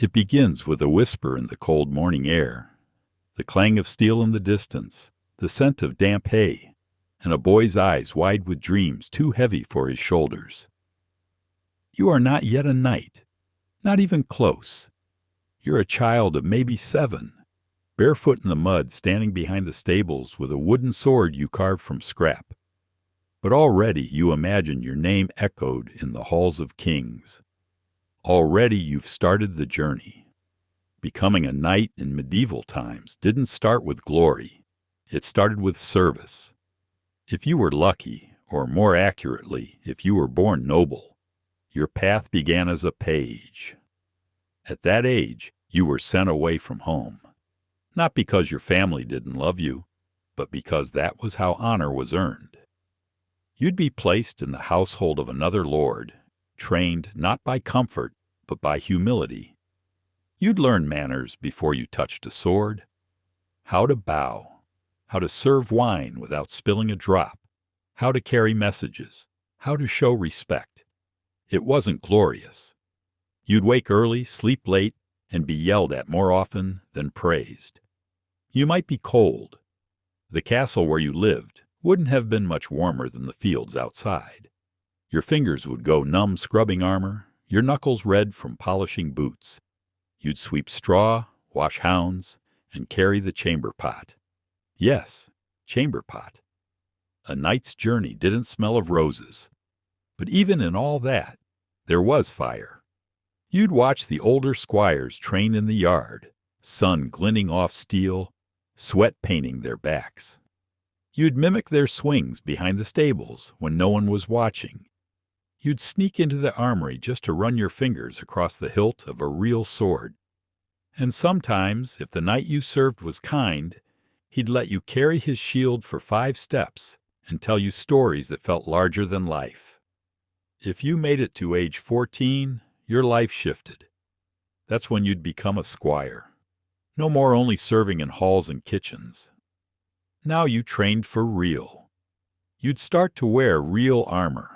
It begins with a whisper in the cold morning air, the clang of steel in the distance, the scent of damp hay, and a boy's eyes wide with dreams too heavy for his shoulders. You are not yet a knight, not even close. You're a child of maybe 7, barefoot in the mud, standing behind the stables with a wooden sword you carved from scrap. But already you imagine your name echoed in the halls of kings. Already you've started the journey. Becoming a knight in medieval times didn't start with glory. It started with service. If you were lucky, or more accurately, if you were born noble, your path began as a page. At that age, you were sent away from home. Not because your family didn't love you, but because that was how honor was earned. You'd be placed in the household of another lord, trained not by comfort, but by humility. You'd learn manners before you touched a sword, how to bow, how to serve wine without spilling a drop, how to carry messages, how to show respect. It wasn't glorious. You'd wake early, sleep late, and be yelled at more often than praised. You might be cold. The castle where you lived wouldn't have been much warmer than the fields outside. Your fingers would go numb scrubbing armor, your knuckles red from polishing boots. You'd sweep straw, wash hounds, and carry the chamber pot. Yes, chamber pot. A knight's journey didn't smell of roses. But even in all that, there was fire. You'd watch the older squires train in the yard, sun glinting off steel, sweat painting their backs. You'd mimic their swings behind the stables when no one was watching. You'd sneak into the armory just to run your fingers across the hilt of a real sword. And sometimes, if the knight you served was kind, he'd let you carry his shield for 5 steps and tell you stories that felt larger than life. If you made it to age 14, your life shifted. That's when you'd become a squire. No more only serving in halls and kitchens. Now you trained for real. You'd start to wear real armor,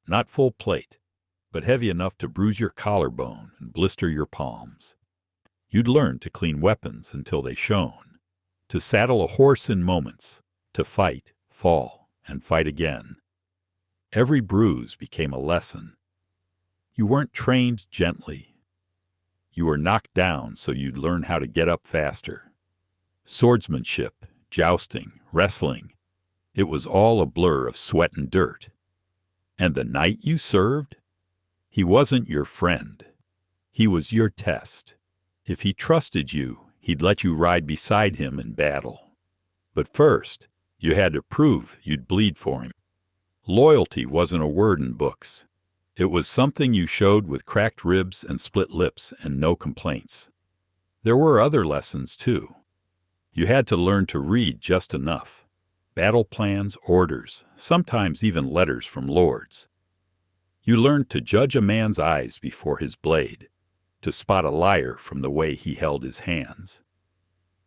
not full plate, but heavy enough to bruise your collarbone and blister your palms. You'd learn to clean weapons until they shone, to saddle a horse in moments, to fight, fall, and fight again. Every bruise became a lesson. You weren't trained gently. You were knocked down so you'd learn how to get up faster. Swordsmanship, jousting, wrestling, it was all a blur of sweat and dirt. And the knight you served? He wasn't your friend. He was your test. If he trusted you, he'd let you ride beside him in battle. But first, you had to prove you'd bleed for him. Loyalty wasn't a word in books. It was something you showed with cracked ribs and split lips and no complaints. There were other lessons, too. You had to learn to read just enough. Battle plans, orders, sometimes even letters from lords. You learned to judge a man's eyes before his blade, to spot a liar from the way he held his hands.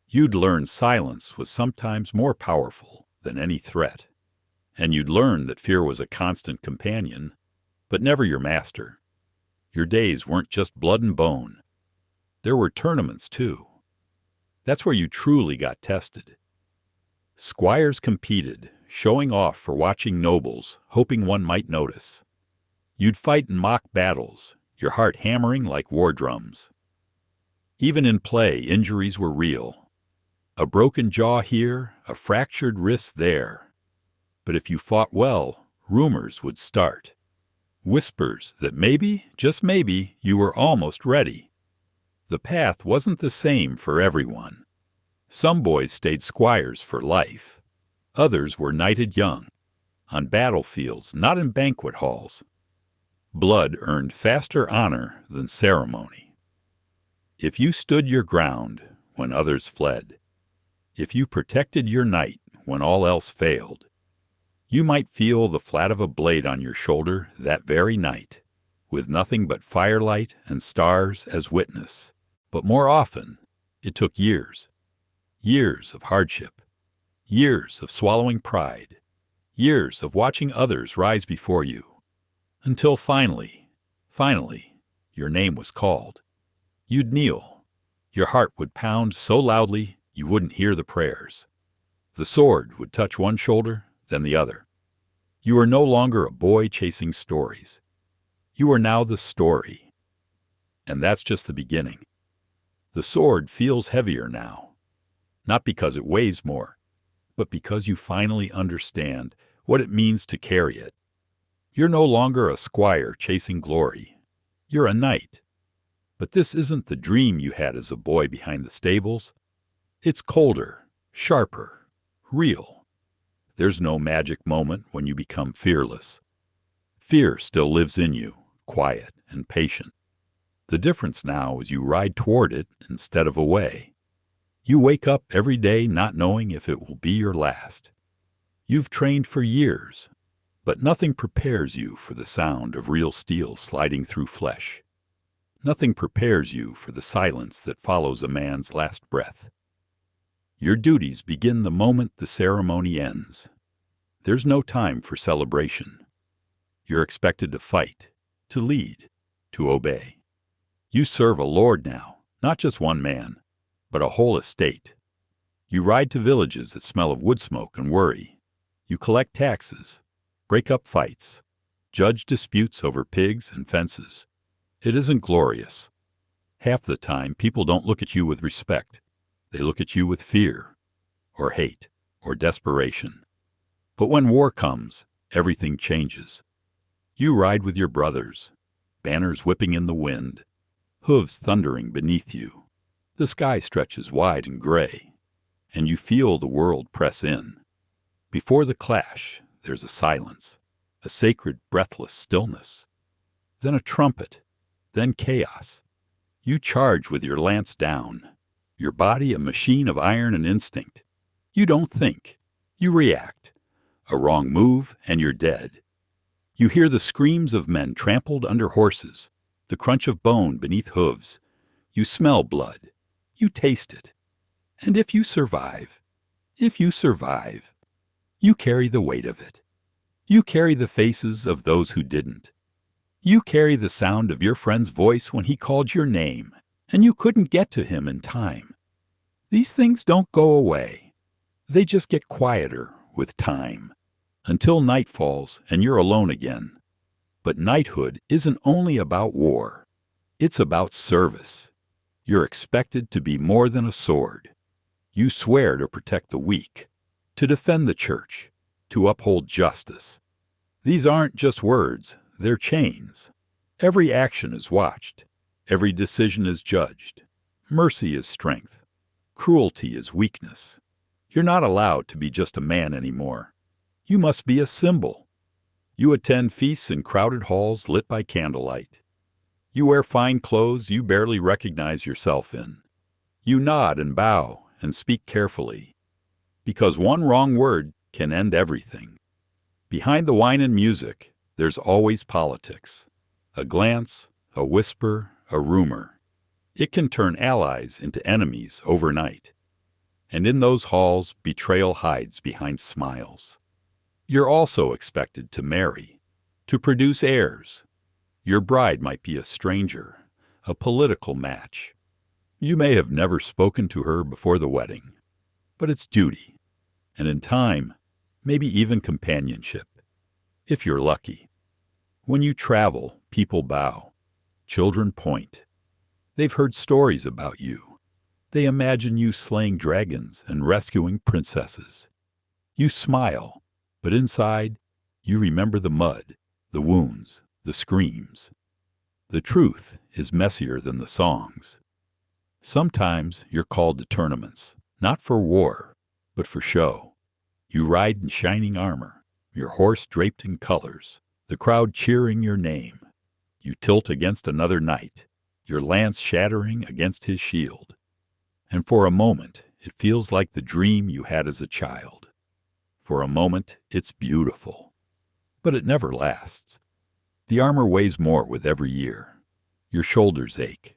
You'd learn silence was sometimes more powerful than any threat. And you'd learn that fear was a constant companion, but never your master. Your days weren't just blood and bone. There were tournaments, too. That's where you truly got tested. Squires competed, showing off for watching nobles, hoping one might notice. You'd fight in mock battles, your heart hammering like war drums. Even in play, injuries were real. A broken jaw here, a fractured wrist there. But if you fought well, rumors would start. Whispers that maybe, just maybe, you were almost ready. The path wasn't the same for everyone. Some boys stayed squires for life. Others were knighted young, on battlefields, not in banquet halls. Blood earned faster honor than ceremony. If you stood your ground when others fled, if you protected your knight when all else failed, you might feel the flat of a blade on your shoulder that very night, with nothing but firelight and stars as witness. But more often, it took years. Years of hardship. Years of swallowing pride. Years of watching others rise before you. Until finally, your name was called. You'd kneel. Your heart would pound so loudly you wouldn't hear the prayers. The sword would touch one shoulder, then the other. You are no longer a boy chasing stories. You are now the story. And that's just the beginning. The sword feels heavier now. Not because it weighs more, but because you finally understand what it means to carry it. You're no longer a squire chasing glory. You're a knight. But this isn't the dream you had as a boy behind the stables. It's colder, sharper, real. There's no magic moment when you become fearless. Fear still lives in you, quiet and patient. The difference now is you ride toward it instead of away. You wake up every day not knowing if it will be your last. You've trained for years, but nothing prepares you for the sound of real steel sliding through flesh. Nothing prepares you for the silence that follows a man's last breath. Your duties begin the moment the ceremony ends. There's no time for celebration. You're expected to fight, to lead, to obey. You serve a lord now, not just one man, but a whole estate. You ride to villages that smell of wood smoke and worry. You collect taxes, break up fights, judge disputes over pigs and fences. It isn't glorious. Half the time, people don't look at you with respect. They look at you with fear, or hate, or desperation. But when war comes, everything changes. You ride with your brothers, banners whipping in the wind, hooves thundering beneath you. The sky stretches wide and gray, and you feel the world press in. Before the clash, there's a silence, a sacred, breathless stillness. Then a trumpet, then chaos. You charge with your lance down, your body a machine of iron and instinct. You don't think, you react. A wrong move, and you're dead. You hear the screams of men trampled under horses, the crunch of bone beneath hooves. You smell blood. You taste it. And if you survive, you carry the weight of it. You carry the faces of those who didn't. You carry the sound of your friend's voice when he called your name, and you couldn't get to him in time. These things don't go away. They just get quieter with time, until night falls and you're alone again. But knighthood isn't only about war. It's about service. You're expected to be more than a sword. You swear to protect the weak, to defend the church, to uphold justice. These aren't just words, they're chains. Every action is watched. Every decision is judged. Mercy is strength. Cruelty is weakness. You're not allowed to be just a man anymore. You must be a symbol. You attend feasts in crowded halls lit by candlelight. You wear fine clothes you barely recognize yourself in. You nod and bow and speak carefully, because one wrong word can end everything. Behind the wine and music, there's always politics. A glance, a whisper, a rumor. It can turn allies into enemies overnight. And in those halls, betrayal hides behind smiles. You're also expected to marry, to produce heirs. Your bride might be a stranger, a political match. You may have never spoken to her before the wedding, but it's duty, and in time, maybe even companionship, if you're lucky. When you travel, people bow. Children point. They've heard stories about you. They imagine you slaying dragons and rescuing princesses. You smile, but inside, you remember the mud, the wounds, the screams. The truth is messier than the songs. Sometimes you're called to tournaments, not for war, but for show. You ride in shining armor, your horse draped in colors, the crowd cheering your name. You tilt against another knight, your lance shattering against his shield. And for a moment, it feels like the dream you had as a child. For a moment, it's beautiful. But it never lasts. The armor weighs more with every year. Your shoulders ache.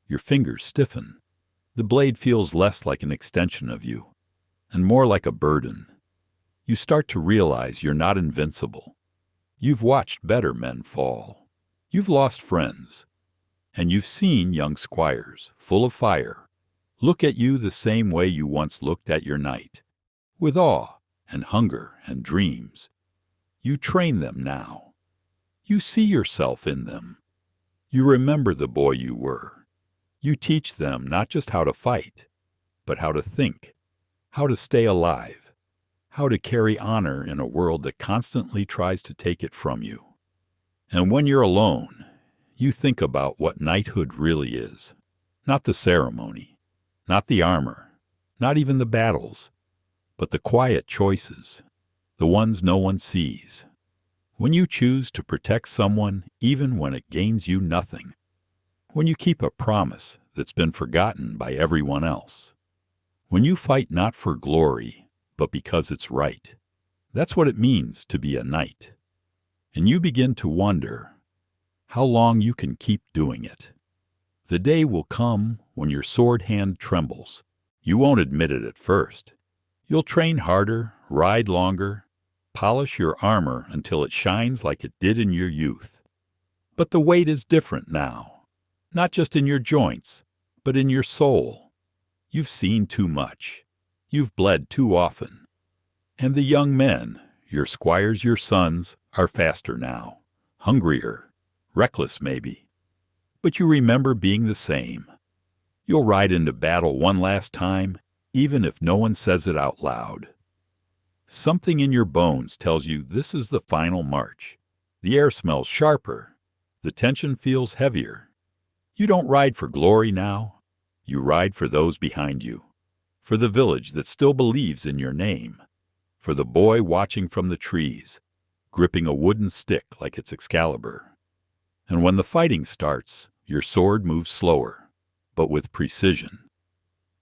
Your fingers stiffen. The blade feels less like an extension of you, and more like a burden. You start to realize you're not invincible. You've watched better men fall. You've lost friends. And you've seen young squires, full of fire, look at you the same way you once looked at your knight, with awe and hunger and dreams. You train them now. You see yourself in them. You remember the boy you were. You teach them not just how to fight, but how to think, how to stay alive, how to carry honor in a world that constantly tries to take it from you. And when you're alone, you think about what knighthood really is. Not the ceremony, not the armor, not even the battles, but the quiet choices, the ones no one sees. When you choose to protect someone even when it gains you nothing. When you keep a promise that's been forgotten by everyone else. When you fight not for glory, but because it's right. That's what it means to be a knight. And you begin to wonder how long you can keep doing it. The day will come when your sword hand trembles. You won't admit it at first. You'll train harder, ride longer, polish your armor until it shines like it did in your youth. But the weight is different now, not just in your joints, but in your soul. You've seen too much. You've bled too often. And the young men, your squires, your sons, are faster now, hungrier, reckless maybe. But you remember being the same. You'll ride into battle one last time, even if no one says it out loud. Something in your bones tells you this is the final march. The air smells sharper. The tension feels heavier. You don't ride for glory now. You ride for those behind you. For the village that still believes in your name. For the boy watching from the trees, gripping a wooden stick like it's Excalibur. And when the fighting starts, your sword moves slower, but with precision.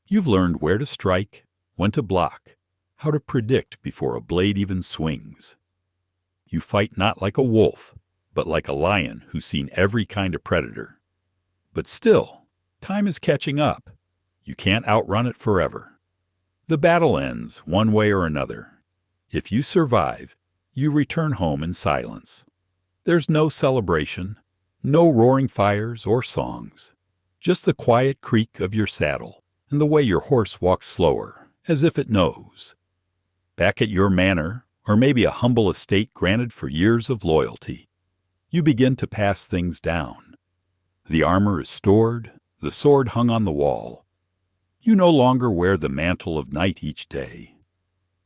You've learned where to strike, when to block, how to predict before a blade even swings. You fight not like a wolf, but like a lion who's seen every kind of predator. But still, time is catching up. You can't outrun it forever. The battle ends one way or another. If you survive, you return home in silence. There's no celebration, no roaring fires or songs, just the quiet creak of your saddle and the way your horse walks slower, as if it knows. Back at your manor, or maybe a humble estate granted for years of loyalty, you begin to pass things down. The armor is stored, the sword hung on the wall. You no longer wear the mantle of knight each day.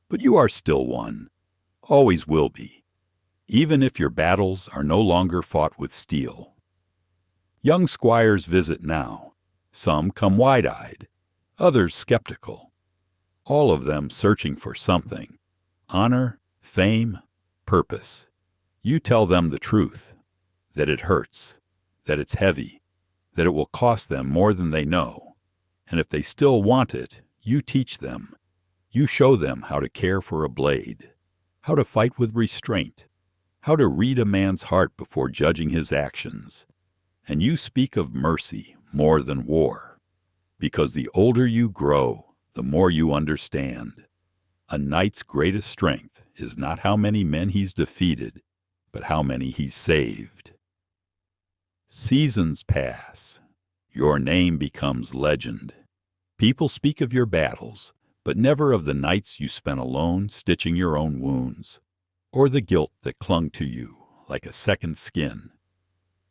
But you are still one, always will be, even if your battles are no longer fought with steel. Young squires visit now. Some come wide-eyed, others skeptical. All of them searching for something, honor, fame, purpose. You tell them the truth, that it hurts, that it's heavy, that it will cost them more than they know. And if they still want it, you teach them. You show them how to care for a blade, how to fight with restraint, how to read a man's heart before judging his actions. And you speak of mercy more than war, because the older you grow, the more you understand. A knight's greatest strength is not how many men he's defeated, but how many he's saved. Seasons pass. Your name becomes legend. People speak of your battles, but never of the nights you spent alone stitching your own wounds, or the guilt that clung to you like a second skin.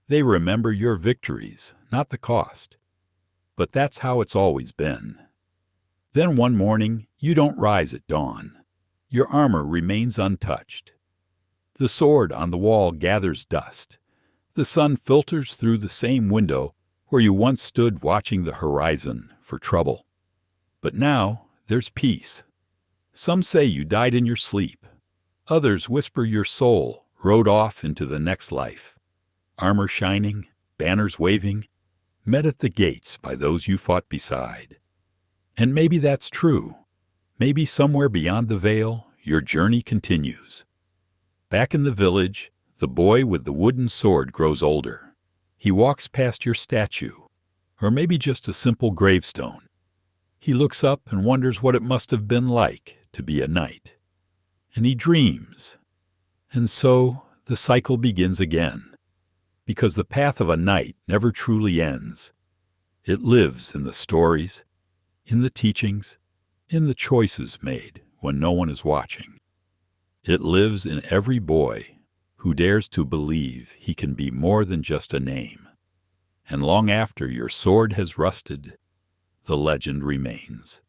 They remember your victories, not the cost. But that's how it's always been. Then one morning, you don't rise at dawn. Your armor remains untouched. The sword on the wall gathers dust. The sun filters through the same window where you once stood watching the horizon for trouble. But now, there's peace. Some say you died in your sleep. Others whisper your soul rode off into the next life. Armor shining, banners waving, met at the gates by those you fought beside. And maybe that's true. Maybe somewhere beyond the veil, your journey continues. Back in the village, the boy with the wooden sword grows older. He walks past your statue, or maybe just a simple gravestone. He looks up and wonders what it must have been like to be a knight. And he dreams. And so the cycle begins again. because the path of a knight never truly ends. It lives in the stories, in the teachings, in the choices made when no one is watching. It lives in every boy who dares to believe he can be more than just a name. And long after your sword has rusted, the legend remains.